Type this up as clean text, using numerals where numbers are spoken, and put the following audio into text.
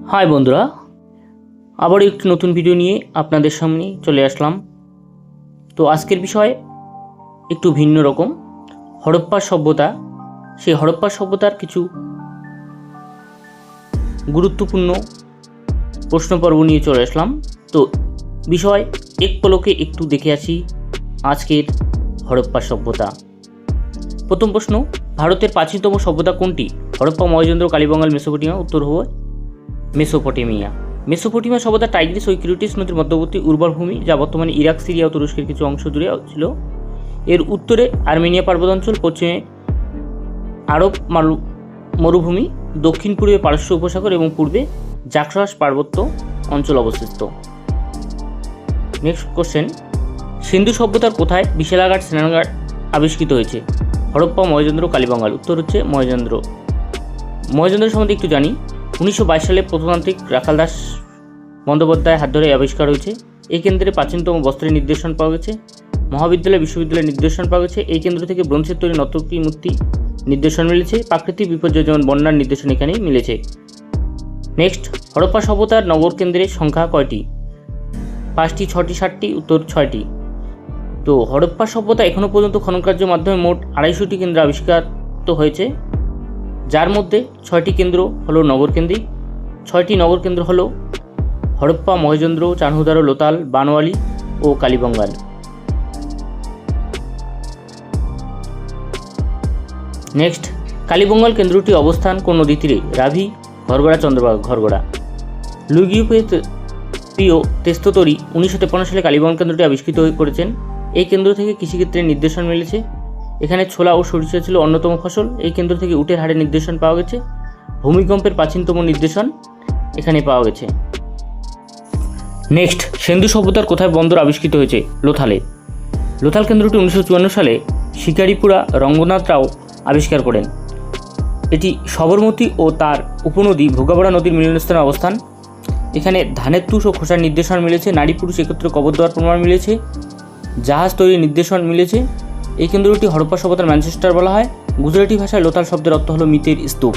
High বন্ধুরা, আবার একটি নতুন ভিডিও নিয়ে আপনাদের সামনে চলে আসলাম। তো আজকের বিষয় একটু ভিন্ন রকম, হরপ্পা সভ্যতা। সেই হরপ্পা সভ্যতার কিছু গুরুত্বপূর্ণ প্রশ্নপর্ব নিয়ে চলে আসলাম। তো বিষয় এক পলকে একটু দেখে আসি আজকের হরপ্পা সভ্যতা। প্রথম প্রশ্ন, ভারতের প্রাচীনতম সভ্যতা কোনটি? হরপ্পা, মহেঞ্জোদারো, কালীবঙ্গাল, মেসোপটেমিয়া। উত্তর হবে মেসোপটেমিয়া। মেসোপটেমিয়া সভ্যতা টাইগ্রিস ও ইউফ্রেটিস নদীর মধ্যবর্তী উর্বর ভূমি, যা বর্তমানে ইরাক, সিরিয়া ও তুরস্কের কিছু অংশ জুড়ে ছিল। এর উত্তরে আর্মেনিয়া পার্বত্যাঞ্চল, পশ্চিমে আরব মরুভূমি, দক্ষিণ পূর্বে পারস্য উপসাগর এবং পূর্বে জাক্সাস পার্বত্য অঞ্চল অবস্থিত। নেক্সট কোশ্চেন, সিন্ধু সভ্যতার কোথায় বিশালাঘাট স্নানাগার আবিষ্কৃত হয়েছে? হরপ্পা, মহেঞ্জোদারো, কালীবঙ্গাল। উত্তর হচ্ছে মহেঞ্জোদারো। মহেঞ্জোদারো সম্বন্ধে একটু জানি। 1922 সালে প্রত্নতান্ত্রিক রাখাল দাস বন্দ্যোপাধ্যায়ের হাত ধরে আবিষ্কার হয়েছে। এই কেন্দ্রে প্রাচীনতম বস্ত্রের নিদর্শন পাওয়া গেছে। মহাবিদ্যালয়, বিশ্ববিদ্যালয়ের নিদর্শন পাওয়া গেছে। এই কেন্দ্র থেকে ব্রোঞ্জের তৈরি নর্তকী মূর্তি নিদর্শন মিলেছে। প্রাকৃতিক বিপর্যয় যেমন বন্যার নিদর্শন এখানেই মিলেছে। নেক্সট, হরপ্পা সভ্যতার নগর কেন্দ্রের সংখ্যা কয়টি? 5টি, 6টি, 7টি। উত্তর 6টি। তো হরপ্পা সভ্যতা এখনও পর্যন্ত খননকার্যের মাধ্যমে মোট 250টি কেন্দ্র আবিষ্কৃত হয়েছে, যার মধ্যে 6টি কেন্দ্র হলো নগরকেন্দ্রিক। 6টি নগরকেন্দ্র হলো হরপ্পা, মহেঞ্জোদারো, চানহুদারো, লোথাল, বানওয়ালি ও কালীবঙ্গাল। নেক্সট, কালীবঙ্গাল কেন্দ্রটি অবস্থান কোন নদী তীরে? রাভি, ঘরগড়া, চন্দ্রভাগা। ঘরগড়া। লুইগিউ তেস্তোরি 1953 সালে কালীবঙ্গাল কেন্দ্রটি আবিষ্কৃত করেছেন। এই কেন্দ্র থেকে কৃষিক্ষেত্রের নির্দেশন মিলেছে। এখানে ছোলা ও সরিষা ছিল অন্যতম ফসল। এই কেন্দ্র থেকে উটের হাড়ের নির্দেশন পাওয়া গেছে। ভূমিকম্পের প্রাচীনতম নির্দেশন এখানে পাওয়া গেছে। নেক্সট, সিন্ধু সভ্যতার কোথায় বন্দর আবিষ্কৃত হয়েছে? লোথালে। লোথাল কেন্দ্রটি 1954 সালে শিকারিপুরা রঙ্গনাথ রাও আবিষ্কার করেন। এটি সবরমতী ও তার উপনদী ভোগাবরা নদীর মিলনস্থানে অবস্থান। এখানে ধানের তুষ ও খোসার নির্দেশন মিলেছে। নারী পুরুষ একত্রে কবর দেওয়ার প্রমাণ মিলেছে। জাহাজ তৈরির নির্দেশন মিলেছে। এই কেন্দ্রটি হরপ্পা সভ্যতার ম্যানচেস্টার বলা হয়। গুজরাটি ভাষায় লোথাল শব্দের অর্থ হলো মৃতের স্তূপ।